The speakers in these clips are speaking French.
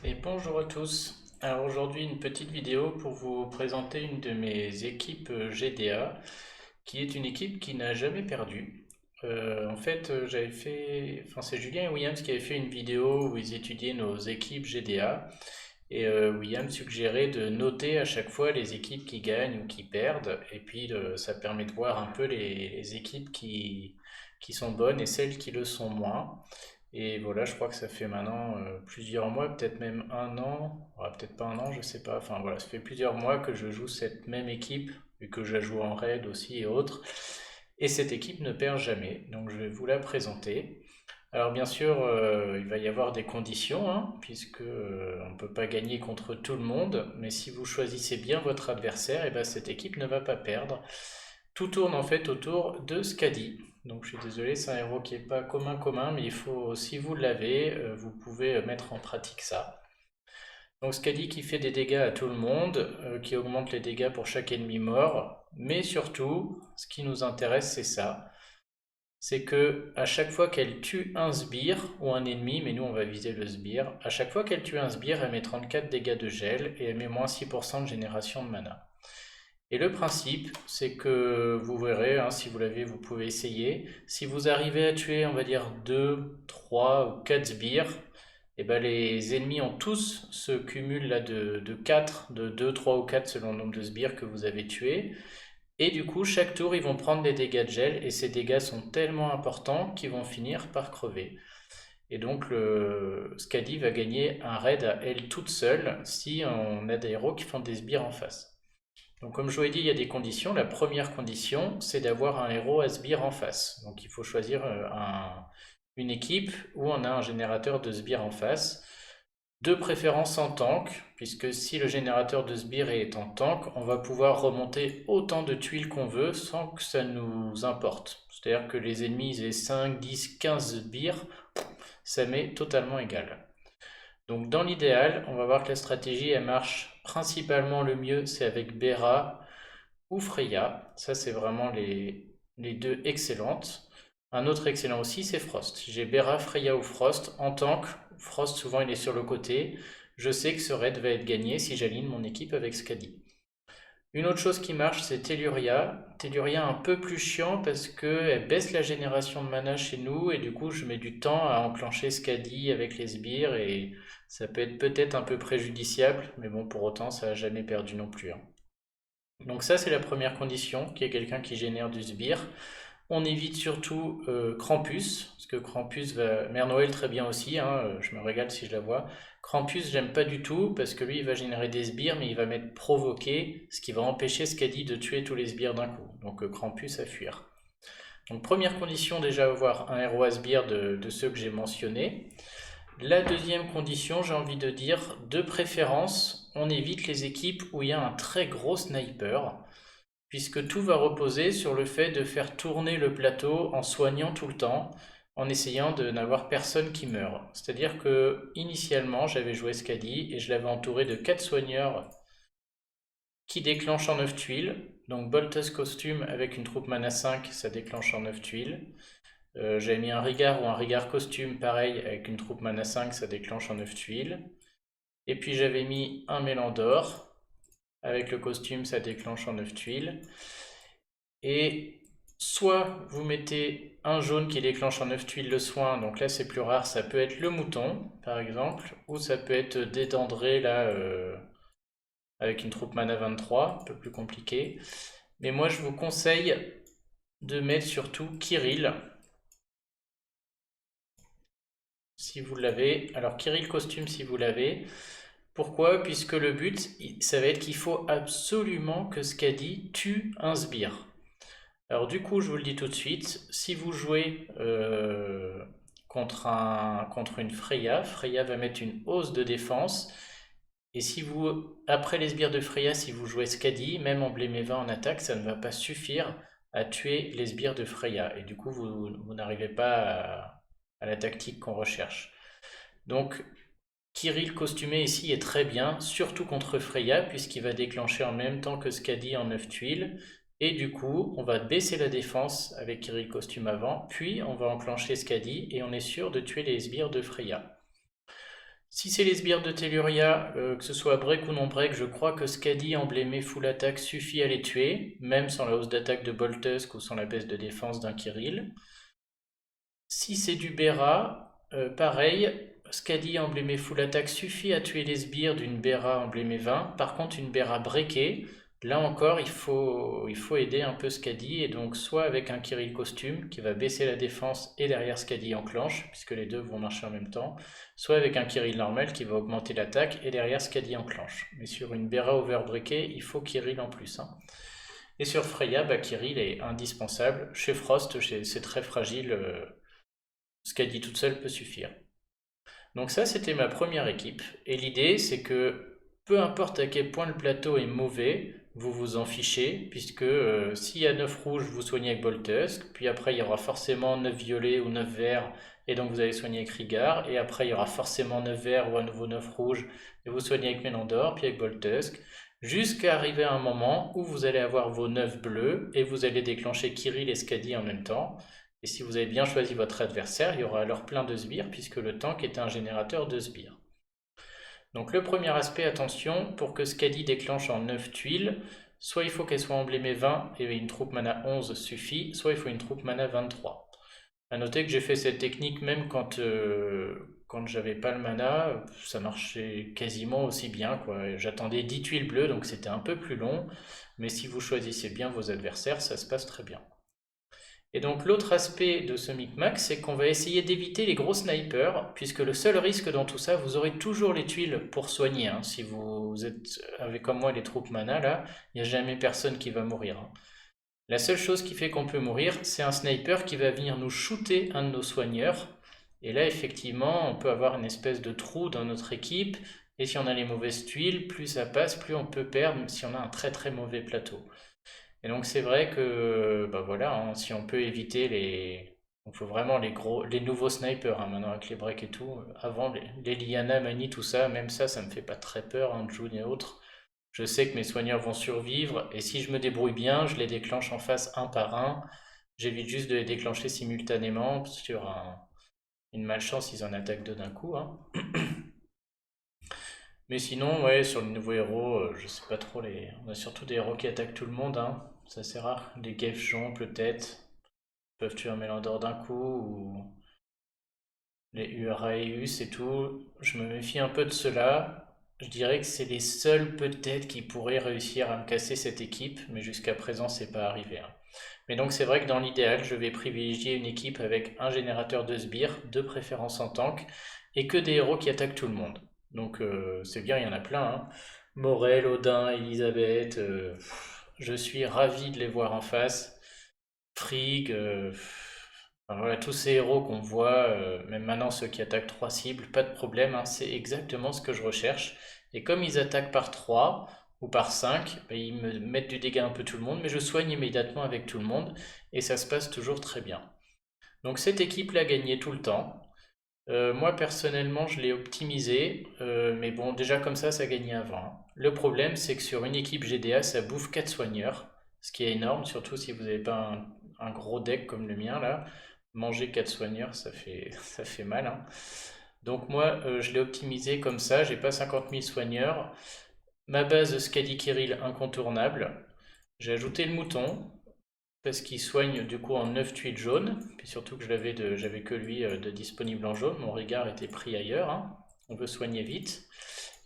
Et bonjour à tous. Alors aujourd'hui une petite vidéo pour vous présenter une de mes équipes GDA, qui est une équipe qui n'a jamais perdu. J'avais fait, enfin c'est Julien et Williams qui avaient fait une vidéo où ils étudiaient nos équipes GDA et William suggérait de noter à chaque fois les équipes qui gagnent ou qui perdent et puis ça permet de voir un peu les équipes qui sont bonnes et celles qui le sont moins. Et voilà, je crois que ça fait maintenant plusieurs mois, peut-être même un an, ouais, peut-être pas un an, je sais pas. Enfin voilà, ça fait plusieurs mois que je joue cette même équipe, et que je la joue en raid aussi et autres. Et cette équipe ne perd jamais, donc je vais vous la présenter. Alors bien sûr, il va y avoir des conditions, hein, puisque on ne peut pas gagner contre tout le monde, mais si vous choisissez bien votre adversaire, et ben cette équipe ne va pas perdre. Tout tourne en fait autour de Skadi. Donc je suis désolé, c'est un héros qui n'est pas commun, mais il faut, si vous l'avez, vous pouvez mettre en pratique ça. Donc Skadi qui fait des dégâts à tout le monde, qui augmente les dégâts pour chaque ennemi mort, mais surtout, ce qui nous intéresse, c'est ça. C'est que à chaque fois qu'elle tue un sbire ou un ennemi, mais nous on va viser le sbire, à chaque fois qu'elle tue un sbire, elle met 34 dégâts de gel et elle met moins 6% de génération de mana. Et le principe, c'est que vous verrez, hein, si vous l'avez, vous pouvez essayer. Si vous arrivez à tuer, on va dire 2, 3 ou 4 sbires, et ben les ennemis ont tous ce cumul là de 4, de 2, 3 ou 4 selon le nombre de sbires que vous avez tués. Et du coup, chaque tour, ils vont prendre des dégâts de gel, et ces dégâts sont tellement importants qu'ils vont finir par crever. Et donc, le Skadi va gagner un raid à elle toute seule si on a des héros qui font des sbires en face. Donc comme je vous l'ai dit, il y a des conditions. La première condition, c'est d'avoir un héros à sbire en face. Donc il faut choisir une équipe où on a un générateur de sbire en face. De préférence en tank, puisque si le générateur de sbire est en tank, on va pouvoir remonter autant de tuiles qu'on veut sans que ça nous importe. C'est-à-dire que les ennemis aient 5, 10, 15 sbires, ça m'est totalement égal. Donc dans l'idéal, on va voir que la stratégie elle marche principalement le mieux, c'est avec Bera ou Freya. Ça, c'est vraiment les deux excellentes. Un autre excellent aussi, c'est Frost. J'ai Bera, Freya ou Frost. En tank, Frost, souvent, il est sur le côté. Je sais que ce raid va être gagné si j'aligne mon équipe avec Skadi. Une autre chose qui marche, c'est Telluria. Telluria un peu plus chiant parce qu'elle baisse la génération de mana chez nous et du coup je mets du temps à enclencher Skadi avec les sbires et ça peut être peut-être un peu préjudiciable, mais bon pour autant ça n'a jamais perdu non plus, hein. Donc ça c'est la première condition, qu'il y ait quelqu'un qui génère du sbire. On évite surtout Krampus, parce que Krampus va... Mère Noël très bien aussi, hein, je me régale si je la vois. Krampus j'aime pas du tout, parce que lui il va générer des sbires, mais il va m'être provoqué, ce qui va empêcher Skadi de tuer tous les sbires d'un coup. Donc Krampus à fuir. Donc première condition déjà avoir un héros à sbire de ceux que j'ai mentionnés. La deuxième condition, j'ai envie de dire, de préférence, on évite les équipes où il y a un très gros sniper, puisque tout va reposer sur le fait de faire tourner le plateau en soignant tout le temps, en essayant de n'avoir personne qui meurt. C'est-à-dire que initialement, j'avais joué Skadi et je l'avais entouré de 4 soigneurs qui déclenchent en 9 tuiles. Donc Boltus Costume avec une troupe mana 5, ça déclenche en 9 tuiles. J'avais mis un Rigard ou un Rigard Costume, pareil, avec une troupe mana 5, ça déclenche en 9 tuiles. Et puis j'avais mis un Mélandor, avec le costume, ça déclenche en 9 tuiles. Et soit vous mettez un jaune qui déclenche en 9 tuiles le soin, donc là c'est plus rare, ça peut être le mouton par exemple, ou ça peut être Dédandré là avec une troupe mana 23, un peu plus compliqué. Mais moi je vous conseille de mettre surtout Kirill, si vous l'avez. Alors Kirill costume si vous l'avez. Pourquoi? Puisque le but, ça va être qu'il faut absolument que Skadi tue un sbire. Alors du coup, je vous le dis tout de suite, si vous jouez contre une Freya, Freya va mettre une hausse de défense. Et si vous, après les sbires de Freya, si vous jouez Skadi, même emblémé 20 en attaque, ça ne va pas suffire à tuer les sbires de Freya. Et du coup, vous n'arrivez pas à la tactique qu'on recherche. Donc, Kirill costumé ici est très bien, surtout contre Freya, puisqu'il va déclencher en même temps que Skadi en 9 tuiles. Et du coup, on va baisser la défense avec Kirill costume avant, puis on va enclencher Skadi et on est sûr de tuer les sbires de Freya. Si c'est les sbires de Telluria, que ce soit break ou non break, je crois que Skadi emblémé full attaque suffit à les tuer, même sans la hausse d'attaque de Boltusk ou sans la baisse de défense d'un Kirill. Si c'est du Bera, pareil, Skadi emblémé full attaque suffit à tuer les sbires d'une Bera emblémé 20. Par contre, une Bera breakée, là encore, il faut aider un peu Skadi, et donc soit avec un Kirill costume qui va baisser la défense et derrière Skadi enclenche, puisque les deux vont marcher en même temps, soit avec un Kirill normal qui va augmenter l'attaque et derrière Skadi enclenche. Mais sur une Bera overbreakée, il faut Kirill en plus, hein. Et sur Freya, bah, Kirill est indispensable. Chez Frost, c'est très fragile. Skadi toute seule peut suffire. Donc ça, c'était ma première équipe. Et l'idée, c'est que peu importe à quel point le plateau est mauvais, vous vous en fichez, puisque s'il y a 9 rouges, vous soignez avec Boltusk, puis après il y aura forcément 9 violets ou 9 verts, et donc vous allez soigner avec Rigar, et après il y aura forcément 9 verts ou à nouveau 9 rouges, et vous soignez avec Mélandor, puis avec Boltusk, jusqu'à arriver à un moment où vous allez avoir vos 9 bleus, et vous allez déclencher Kirill et Skadi en même temps. Et si vous avez bien choisi votre adversaire, il y aura alors plein de sbires, puisque le tank est un générateur de sbires. Donc le premier aspect, attention, pour que Skadi déclenche en 9 tuiles, soit il faut qu'elle soit emblémée 20 et une troupe mana 11 suffit, soit il faut une troupe mana 23. A noter que j'ai fait cette technique même quand j'avais pas le mana, ça marchait quasiment aussi bien, quoi. J'attendais 10 tuiles bleues, donc c'était un peu plus long, mais si vous choisissez bien vos adversaires, ça se passe très bien. Et donc l'autre aspect de ce micmac, c'est qu'on va essayer d'éviter les gros snipers, puisque le seul risque dans tout ça, vous aurez toujours les tuiles pour soigner, hein. Si vous êtes avec comme moi les troupes mana, là, il n'y a jamais personne qui va mourir, hein. La seule chose qui fait qu'on peut mourir, c'est un sniper qui va venir nous shooter un de nos soigneurs. Et là, effectivement, on peut avoir une espèce de trou dans notre équipe, et si on a les mauvaises tuiles, plus ça passe, plus on peut perdre, même si on a un très très mauvais plateau. Et donc c'est vrai que bah voilà, hein, si on peut éviter les. Il faut vraiment les nouveaux snipers, hein, maintenant avec les breaks et tout. Avant, les Lyanna, Mani, tout ça, même ça me fait pas très peur, hein, June et autres. Je sais que mes soigneurs vont survivre, et si je me débrouille bien, je les déclenche en face un par un. J'évite juste de les déclencher simultanément. Sur une malchance, ils en attaquent deux d'un coup, hein. Mais sinon, ouais, sur les nouveaux héros, je sais pas trop les. On a surtout des héros qui attaquent tout le monde, hein. Ça c'est rare. Les Geifjons peut-être peuvent tuer un Mélandor d'un coup, ou les Uraeus et tout. Je me méfie un peu de cela. Je dirais que c'est les seuls peut-être qui pourraient réussir à me casser cette équipe, mais jusqu'à présent c'est pas arrivé, hein. Mais donc c'est vrai que dans l'idéal, je vais privilégier une équipe avec un générateur de sbires, de préférence en tank, et que des héros qui attaquent tout le monde. Donc c'est bien, il y en a plein, hein. Morel, Odin, Elisabeth, je suis ravi de les voir en face. Frigg, enfin, voilà, tous ces héros qu'on voit, même maintenant ceux qui attaquent 3 cibles, pas de problème, hein, c'est exactement ce que je recherche. Et comme ils attaquent par 3 ou par 5, ben, ils me mettent du dégât un peu tout le monde, mais je soigne immédiatement avec tout le monde, et ça se passe toujours très bien. Donc cette équipe l'a gagné tout le temps. Moi personnellement je l'ai optimisé, mais bon déjà comme ça gagnait avant, hein. Le problème c'est que sur une équipe GDA ça bouffe 4 soigneurs, ce qui est énorme, surtout si vous n'avez pas un gros deck comme le mien là. Manger 4 soigneurs ça fait mal, hein. Donc moi je l'ai optimisé comme ça, j'ai pas 50 000 soigneurs. Ma base Skadi Kirill incontournable. J'ai ajouté le mouton, parce qu'il soigne du coup en 9 tuiles jaunes, puis surtout que j'avais que lui de disponible en jaune, mon regard était pris ailleurs, hein. On veut soigner vite.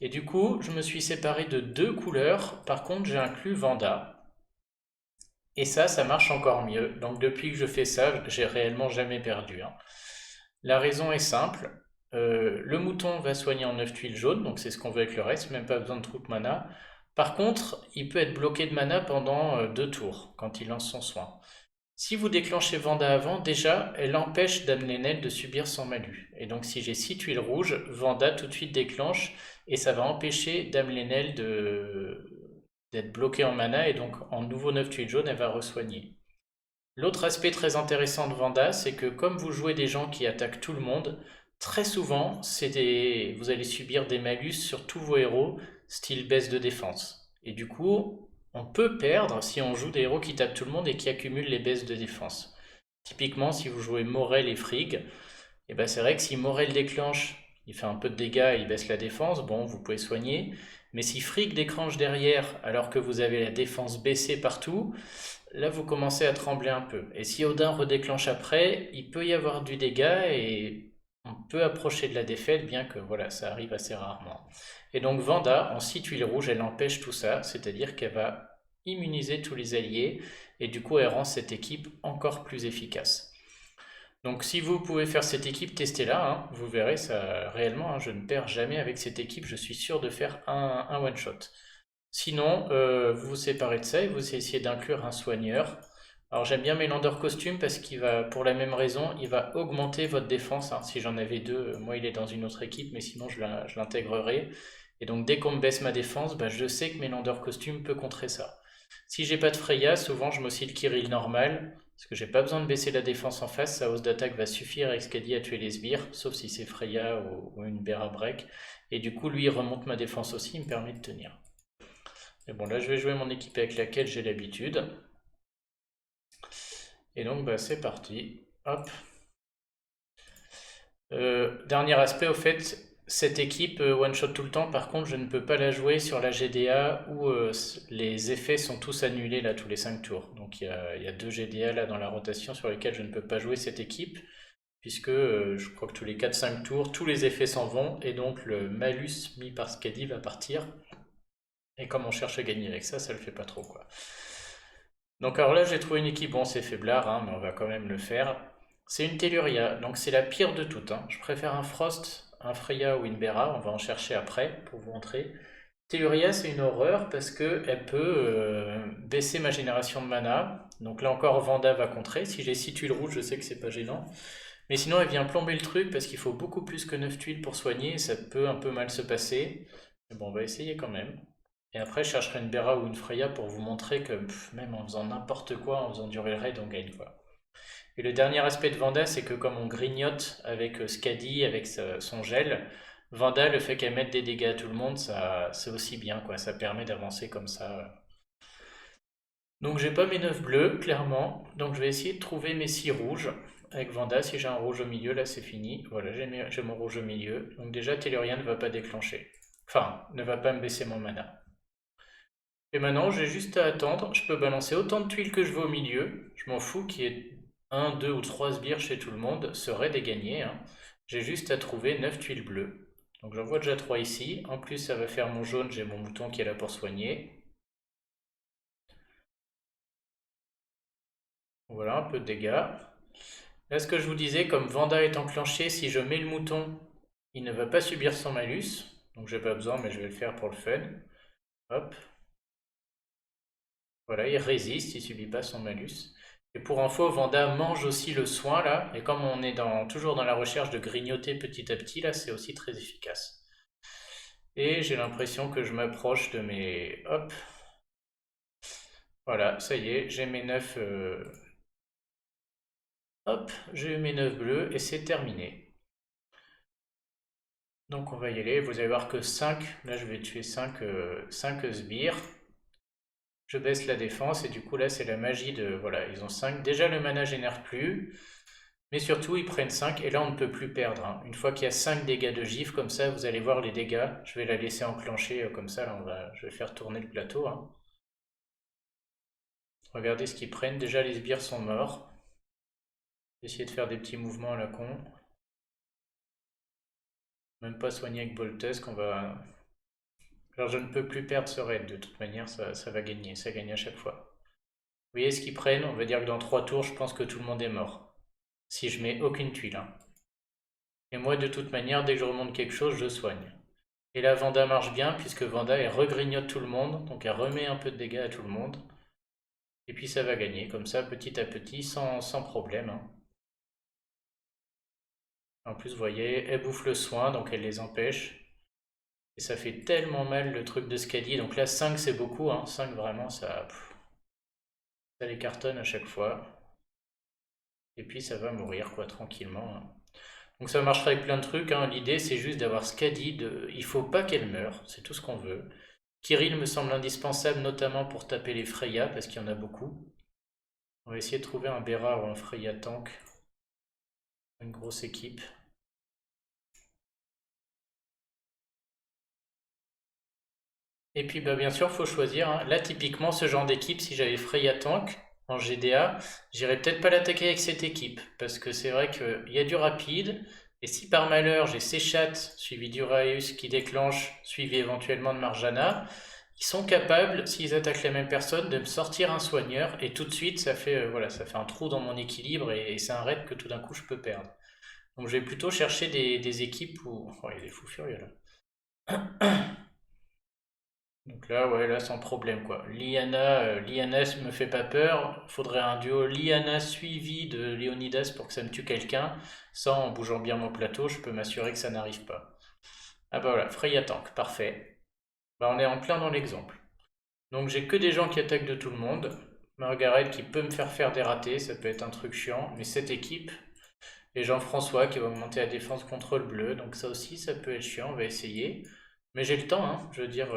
Et du coup, je me suis séparé de 2 couleurs, par contre j'ai inclus Vanda. Et ça marche encore mieux. Donc depuis que je fais ça, j'ai réellement jamais perdu, hein. La raison est simple. Le mouton va soigner en 9 tuiles jaunes, donc c'est ce qu'on veut avec le reste, même pas besoin de troupe mana. Par contre, il peut être bloqué de mana pendant 2 tours, quand il lance son soin. Si vous déclenchez Vanda avant, déjà, elle empêche Damlenel de subir son malus. Et donc si j'ai 6 tuiles rouges, Vanda tout de suite déclenche, et ça va empêcher Damlenel d'être bloqué en mana, et donc en nouveau 9 tuiles jaunes, elle va resoigner. L'autre aspect très intéressant de Vanda, c'est que comme vous jouez des gens qui attaquent tout le monde, très souvent, vous allez subir des malus sur tous vos héros, style baisse de défense. Et du coup, on peut perdre si on joue des héros qui tapent tout le monde et qui accumulent les baisses de défense. Typiquement, si vous jouez Morel et Frigg, et ben c'est vrai que si Morel déclenche il fait un peu de dégâts et il baisse la défense, bon, vous pouvez soigner. Mais si Frigg déclenche derrière alors que vous avez la défense baissée partout, là vous commencez à trembler un peu. Et si Odin redéclenche après, il peut y avoir du dégât et on peut approcher de la défaite, bien que voilà, ça arrive assez rarement. Et donc Vanda, en 6 tuiles rouges, elle empêche tout ça, c'est-à-dire qu'elle va immuniser tous les alliés et du coup elle rend cette équipe encore plus efficace. Donc si vous pouvez faire cette équipe, testez-la, hein, vous verrez, ça réellement, hein, je ne perds jamais avec cette équipe, je suis sûr de faire un one-shot. Sinon, vous vous séparez de ça et vous essayez d'inclure un soigneur. Alors j'aime bien Melander Costume parce qu'il va, pour la même raison, il va augmenter votre défense, hein. Si j'en avais deux, moi il est dans une autre équipe, mais sinon je l'intégrerai. Et donc dès qu'on me baisse ma défense, bah, je sais que Melander Costume peut contrer ça. Si j'ai pas de Freya, souvent je mets aussi le Kirill normal, parce que j'ai pas besoin de baisser la défense en face, sa hausse d'attaque va suffire avec Skadi à tuer les sbires, sauf si c'est Freya ou une Bera Break. Et du coup lui il remonte ma défense aussi, il me permet de tenir. Et bon, là, je vais jouer mon équipe avec laquelle j'ai l'habitude. Et donc, bah, c'est parti. Hop. Dernier aspect, au fait, cette équipe one-shot tout le temps. Par contre, je ne peux pas la jouer sur la GDA où les effets sont tous annulés là tous les 5 tours. Donc, il y a 2 GDA là dans la rotation sur lesquels je ne peux pas jouer cette équipe. Puisque je crois que tous les 4-5 tours, tous les effets s'en vont. Et donc, le malus mis par Skadi va partir. Et comme on cherche à gagner avec ça, ça le fait pas trop, quoi. Donc alors là, j'ai trouvé une équipe, bon c'est faiblard, hein, mais on va quand même le faire. C'est une Telluria, donc c'est la pire de toutes, hein. Je préfère un Frost, un Freya ou une Bera, on va en chercher après pour vous montrer. Telluria, c'est une horreur parce qu'elle peut baisser ma génération de mana. Donc là encore, Vanda va contrer. Si j'ai 6 tuiles rouges, je sais que c'est pas gênant. Mais sinon, elle vient plomber le truc parce qu'il faut beaucoup plus que 9 tuiles pour soigner et ça peut un peu mal se passer. Mais bon, on va essayer quand même. Et après, je chercherai une Bera ou une Freya pour vous montrer que même en faisant n'importe quoi, en faisant durer le raid, on gagne quoi. Et le dernier aspect de Vanda, c'est que comme on grignote avec Skadi, avec son gel, Vanda, le fait qu'elle mette des dégâts à tout le monde, ça, c'est aussi bien quoi. Ça permet d'avancer comme ça. Donc j'ai pas mes 9 bleus, clairement. Donc je vais essayer de trouver mes 6 rouges avec Vanda. Si j'ai un rouge au milieu, là c'est fini. Voilà, j'ai mon rouge au milieu. Donc déjà, Tellurian ne va pas déclencher. Enfin, ne va pas me baisser mon mana. Et maintenant, j'ai juste à attendre. Je peux balancer autant de tuiles que je veux au milieu. Je m'en fous qu'il y ait un, deux ou trois sbires chez tout le monde. Serait des gagnés, hein. J'ai juste à trouver 9 tuiles bleues. Donc j'en vois déjà 3 ici. En plus, ça va faire mon jaune. J'ai mon mouton qui est là pour soigner. Voilà, un peu de dégâts. Là, ce que je vous disais, comme Vanda est enclenché, si je mets le mouton, il ne va pas subir son malus. Donc j'ai pas besoin, mais je vais le faire pour le fun. Hop. Voilà, il résiste, il subit pas son malus. Et pour info, Vanda mange aussi le soin là, et comme on est toujours dans la recherche de grignoter petit à petit, là, c'est aussi très efficace. Et j'ai l'impression que je m'approche de mes... Hop, voilà, ça y est, j'ai mes 9... Hop, j'ai eu mes 9 bleus, et c'est terminé. Donc on va y aller, vous allez voir que 5, là je vais tuer 5 sbires. Je baisse la défense, et du coup là c'est la magie de... Voilà, ils ont 5. Déjà le mana génère plus. Mais surtout, ils prennent 5 et là, on ne peut plus perdre, hein. Une fois qu'il y a 5 dégâts de gifle, comme ça, vous allez voir les dégâts. Je vais la laisser enclencher comme ça. Là, je vais faire tourner le plateau, hein. Regardez ce qu'ils prennent. Déjà, les sbires sont morts. Essayez de faire des petits mouvements à la con. Même pas soigner avec Boltez qu'on va... Alors, je ne peux plus perdre ce raid. De toute manière, ça va gagner. Ça gagne à chaque fois. Vous voyez ce qu'ils prennent? On va dire que dans 3 tours, je pense que tout le monde est mort. Si je mets aucune tuile, hein. Et moi, de toute manière, dès que je remonte quelque chose, je soigne. Et là, Vanda marche bien, puisque Vanda, elle regrignote tout le monde, donc elle remet un peu de dégâts à tout le monde. Et puis ça va gagner, comme ça, petit à petit, sans problème, hein. En plus, vous voyez, elle bouffe le soin, donc elle les empêche. Et ça fait tellement mal le truc de Skadi. Donc là, 5 c'est beaucoup, hein. 5 vraiment, ça les cartonne à chaque fois. Et puis ça va mourir, quoi, tranquillement, hein. Donc ça marchera avec plein de trucs, hein. L'idée, c'est juste d'avoir Skadi, il faut pas qu'elle meure, c'est tout ce qu'on veut. Kirill me semble indispensable, notamment pour taper les Freya, parce qu'il y en a beaucoup. On va essayer de trouver un Bera ou un Freya tank. Une grosse équipe. Et puis bah, bien sûr, faut choisir, hein. Là, typiquement, ce genre d'équipe, si j'avais Freya Tank en GDA, j'irais peut-être pas l'attaquer avec cette équipe. Parce que c'est vrai qu'il y a du rapide. Et si par malheur j'ai Sechat suivi d'Uraeus qui déclenche, suivi éventuellement de Marjana, ils sont capables, s'ils attaquent la même personne, de me sortir un soigneur. Et tout de suite, ça fait, voilà, ça fait un trou dans mon équilibre et c'est un raid que tout d'un coup je peux perdre. Donc je vais plutôt chercher des équipes où... Oh, il y a des fous furieux là. Donc là, ouais, là, sans problème, quoi. Liana me fait pas peur. Faudrait un duo Liana suivi de Léonidas pour que ça me tue quelqu'un. Ça, en bougeant bien mon plateau, je peux m'assurer que ça n'arrive pas. Ah bah voilà, Freya Tank, parfait. Bah on est en plein dans l'exemple. Donc j'ai que des gens qui attaquent de tout le monde. Margaret qui peut me faire des ratés, ça peut être un truc chiant. Mais cette équipe, et Jean-François qui va augmenter la défense contre le bleu. Donc ça aussi, ça peut être chiant, on va essayer. Mais j'ai le temps, hein. Je veux dire,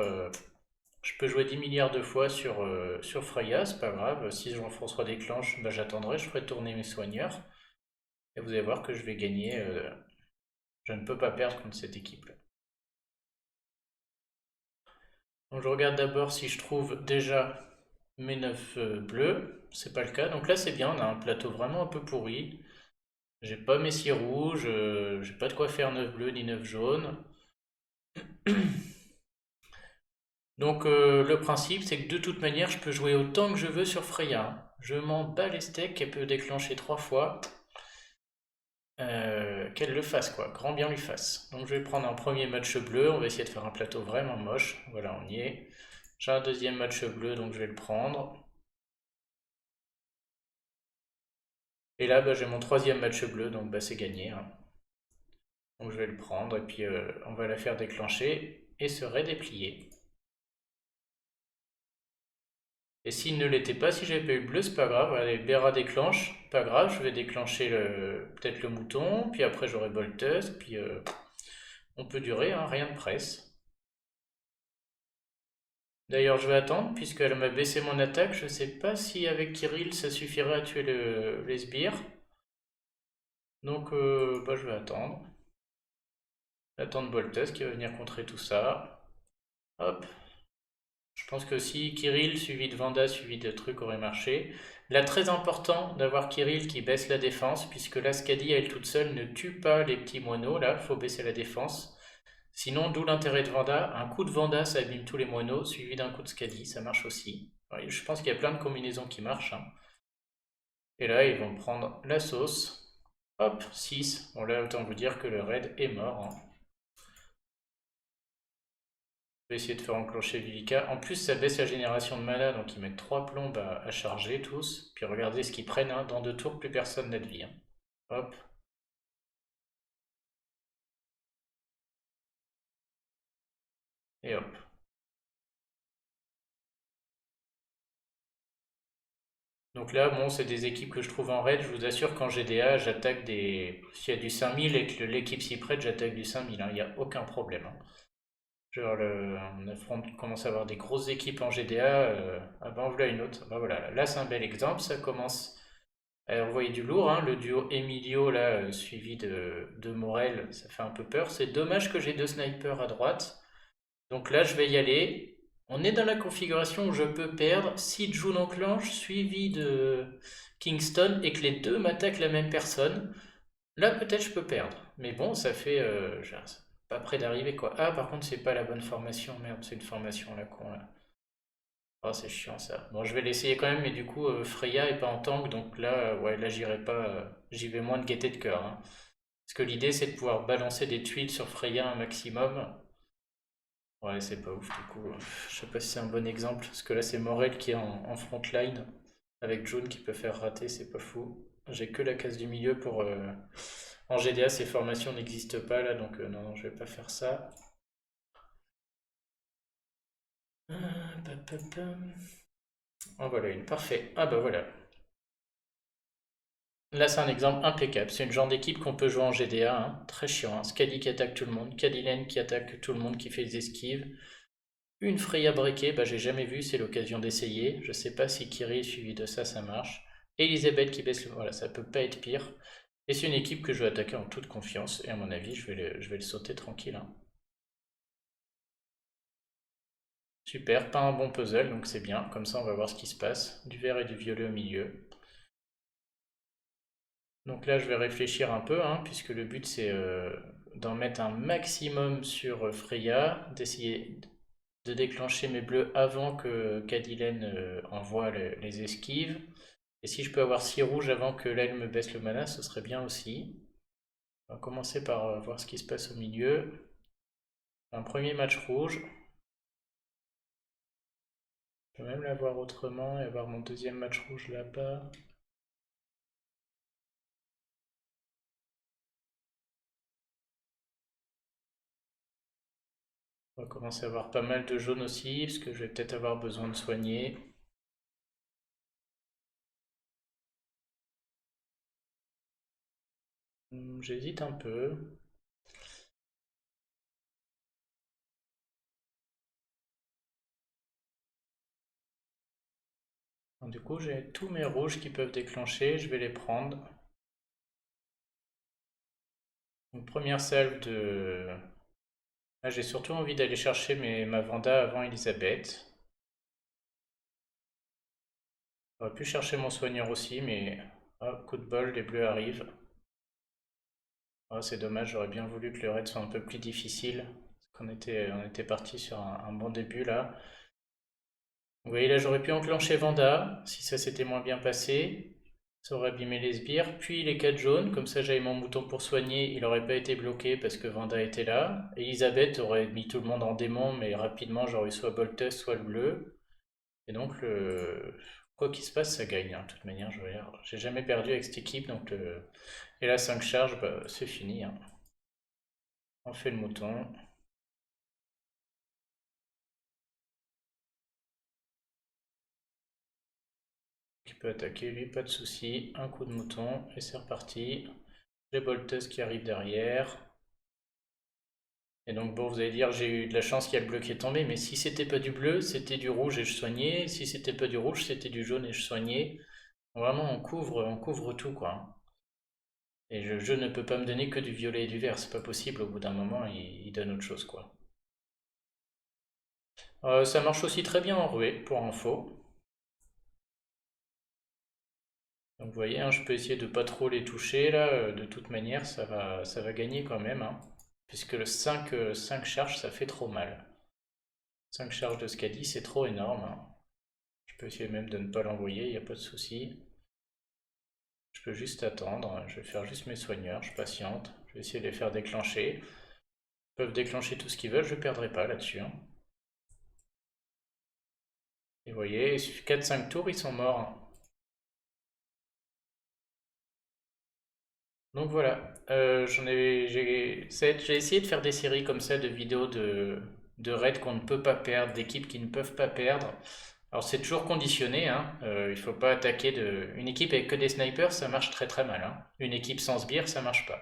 je peux jouer 10 milliards de fois sur Freya, c'est pas grave. Si Jean-François déclenche, bah, j'attendrai, je ferai tourner mes soigneurs. Et vous allez voir que je vais gagner. Je ne peux pas perdre contre cette équipe-là. Donc je regarde d'abord si je trouve déjà mes 9 bleus. C'est pas le cas. Donc là c'est bien, on a un plateau vraiment un peu pourri. J'ai pas mes 6 rouges, j'ai pas de quoi faire 9 bleus ni 9 jaunes. Donc le principe c'est que de toute manière je peux jouer autant que je veux sur Freya, hein. Je m'en bats les steaks, qu'elle peut déclencher 3 fois. Qu'elle le fasse quoi, grand bien lui fasse. Donc je vais prendre un premier match bleu, on va essayer de faire un plateau vraiment moche. Voilà, on y est. J'ai un deuxième match bleu, donc je vais le prendre. Et là, bah, j'ai mon troisième match bleu, donc bah, c'est gagné, hein. Donc je vais le prendre et puis on va la faire déclencher et se redéplier. Et s'il ne l'était pas, si j'avais pas eu le bleu, c'est pas grave. Allez, Bera déclenche, pas grave, je vais déclencher peut-être le mouton, puis après j'aurai Bolteuse, puis on peut durer, hein, rien de presse. D'ailleurs, je vais attendre, puisqu'elle m'a baissé mon attaque. Je sais pas si avec Kirill ça suffirait à tuer les sbires. Donc, bah, je vais attendre. Attendre Bolteuse qui va venir contrer tout ça. Hop. Je pense que si Kirill suivi de Vanda suivi de trucs aurait marché. Là, très important d'avoir Kirill qui baisse la défense, puisque la Skadi, elle toute seule, ne tue pas les petits moineaux. Là, il faut baisser la défense. Sinon, d'où l'intérêt de Vanda. Un coup de Vanda, ça abîme tous les moineaux, suivi d'un coup de Skadi, ça marche aussi. Ouais, je pense qu'il y a plein de combinaisons qui marchent, hein. Et là, ils vont prendre la sauce. Hop, 6. Bon, là, autant vous dire que le raid est mort, hein. Je vais essayer de faire enclencher Vivika. En plus, ça baisse la génération de mana, donc ils mettent 3 plombes à charger tous. Puis regardez ce qu'ils prennent, hein. Dans 2 tours, plus personne n'a de vie, hein. Hop. Et hop. Donc là, bon, c'est des équipes que je trouve en raid. Je vous assure qu'en GDA, j'attaque des... S'il y a du 5000 et que l'équipe s'y prête, j'attaque du 5000, hein. Il n'y a aucun problème, hein. Genre, on commence à avoir des grosses équipes en GDA. Ah ben, voilà une autre. Ben voilà, là c'est un bel exemple. Ça commence à envoyer du lourd, hein. Le duo Emilio, là, suivi de Morel, ça fait un peu peur. C'est dommage que j'ai 2 snipers à droite. Donc là, je vais y aller. On est dans la configuration où je peux perdre si June enclenche, suivi de Kingston, et que les deux m'attaquent la même personne. Là, peut-être je peux perdre. Mais bon, ça fait... pas près d'arriver, quoi. Ah, par contre, c'est pas la bonne formation. Merde, c'est une formation, la con, là. Oh, c'est chiant, ça. Bon, je vais l'essayer quand même, mais du coup, Freya est pas en tank, donc là, ouais, là, j'irai pas... j'y vais moins de gaieté de cœur, hein. Parce que l'idée, c'est de pouvoir balancer des tuiles sur Freya un maximum. Ouais, c'est pas ouf, du coup. Je sais pas si c'est un bon exemple, parce que là, c'est Morel qui est en front line, avec June qui peut faire rater, c'est pas fou. J'ai que la case du milieu pour... En GDA, ces formations n'existent pas là, donc non, non, je vais pas faire ça. En voilà une, parfait. Ah bah voilà. Là, c'est un exemple impeccable. C'est une genre d'équipe qu'on peut jouer en GDA, hein. Très chiant, hein. Skadi qui attaque tout le monde, Kadilène qui attaque tout le monde, qui fait les esquives. Une Freya breakée, bah j'ai jamais vu, c'est l'occasion d'essayer. Je sais pas si Kiri suivi de ça, ça marche. Elisabeth qui baisse le... Voilà, ça peut pas être pire. Et c'est une équipe que je vais attaquer en toute confiance. Et à mon avis, je vais le sauter tranquille, hein. Super, pas un bon puzzle, donc c'est bien. Comme ça, on va voir ce qui se passe. Du vert et du violet au milieu. Donc là, je vais réfléchir un peu, hein, puisque le but, c'est d'en mettre un maximum sur Freya, d'essayer de déclencher mes bleus avant que Cadilène envoie les esquives. Et si je peux avoir 6 rouges avant que là, elle me baisse le mana, ce serait bien aussi. On va commencer par voir ce qui se passe au milieu. Un premier match rouge. Je peux même l'avoir autrement et avoir mon deuxième match rouge là-bas. On va commencer à avoir pas mal de jaune aussi, parce que je vais peut-être avoir besoin de soigner. J'hésite un peu. Donc, du coup, j'ai tous mes rouges qui peuvent déclencher, je vais les prendre. Une première salve de... Là, j'ai surtout envie d'aller chercher ma Vanda avant Elisabeth. J'aurais pu chercher mon soigneur aussi, mais coup de bol, les bleus arrivent. Oh, c'est dommage, j'aurais bien voulu que le raid soit un peu plus difficile. Parce on était parti sur un bon début là. Vous voyez, là, j'aurais pu enclencher Vanda, si ça s'était moins bien passé. Ça aurait abîmé les sbires. Puis les 4 jaunes, comme ça j'avais mon mouton pour soigner, il n'aurait pas été bloqué parce que Vanda était là. Elisabeth aurait mis tout le monde en démon, mais rapidement j'aurais eu soit Boltus, soit le bleu. Et donc, quoi qu'il se passe, ça gagne, hein. De toute manière, j'ai jamais perdu avec cette équipe. Donc et là, 5 charges, bah, c'est fini, hein. On fait le mouton. Qui peut attaquer, lui, pas de souci. Un coup de mouton et c'est reparti. Les Boltus qui arrivent derrière. Et donc bon, vous allez dire, j'ai eu de la chance qu'il y a le bleu qui est tombé, mais si c'était pas du bleu, c'était du rouge et je soignais. Si c'était pas du rouge, c'était du jaune et je soignais. Vraiment, on couvre tout, quoi. Et le jeu ne peut pas me donner que du violet et du vert, c'est pas possible. Au bout d'un moment, il donne autre chose, quoi. Ça marche aussi très bien en ruée, pour info. Donc vous voyez, hein, je peux essayer de pas trop les toucher là. De toute manière, ça va gagner quand même, hein, puisque le 5 charges, ça fait trop mal. 5 charges de Skadi, c'est trop énorme, hein. Je peux essayer même de ne pas l'envoyer, il n'y a pas de souci. Je peux juste attendre, je vais faire juste mes soigneurs, je patiente. Je vais essayer de les faire déclencher. Ils peuvent déclencher tout ce qu'ils veulent, je ne perdrai pas là-dessus, hein. Et vous voyez, il suffit 4-5 tours, ils sont morts, hein. Donc voilà, j'ai essayé de faire des séries comme ça de vidéos de raids qu'on ne peut pas perdre, d'équipes qui ne peuvent pas perdre. Alors c'est toujours conditionné, hein. Il faut pas attaquer une équipe avec que des snipers, ça marche très très mal, hein. Une équipe sans sbire, ça marche pas.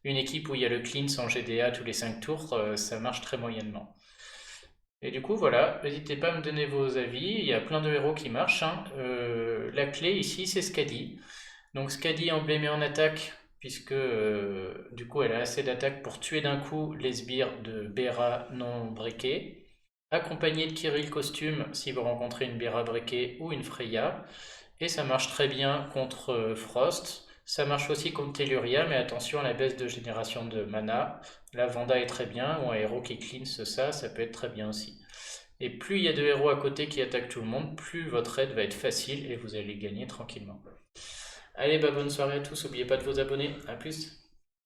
Une équipe où il y a le clean sans GDA tous les 5 tours, ça marche très moyennement. Et du coup, voilà, n'hésitez pas à me donner vos avis, il y a plein de héros qui marchent, hein. La clé ici, c'est Skadi. Donc Skadi emblémé en attaque, puisque du coup elle a assez d'attaque pour tuer d'un coup les sbires de Bera non briqués, accompagné de Kirill costume si vous rencontrez une Bera briquée ou une Freya, et ça marche très bien contre Frost. Ça marche aussi contre Telluria, mais attention à la baisse de génération de mana. La Vanda est très bien, ou un héros qui cleanse ça peut être très bien aussi. Et plus il y a de héros à côté qui attaquent tout le monde, plus votre raid va être facile et vous allez gagner tranquillement. Allez, bah bonne soirée à tous, n'oubliez pas de vous abonner, à plus.